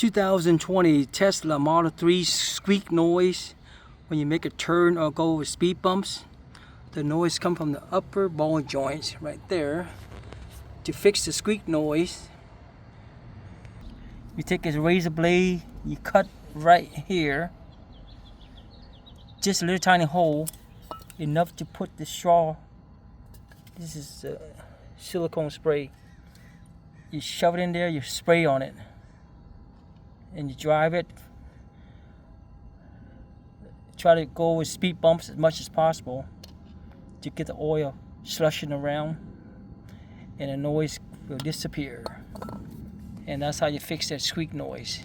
2020 Tesla Model 3 squeak noise when you make a turn or go with speed bumps. The noise comes from the upper ball joints right there. To fix the squeak noise, you take a razor blade, you cut right here, just a little tiny hole, enough to put the straw. This is silicone spray. You shove it in there, you spray on it, and you drive it. Try to go with speed bumps as much as possible to get the oil slushing around, and the noise will disappear. And that's how you fix that squeak noise.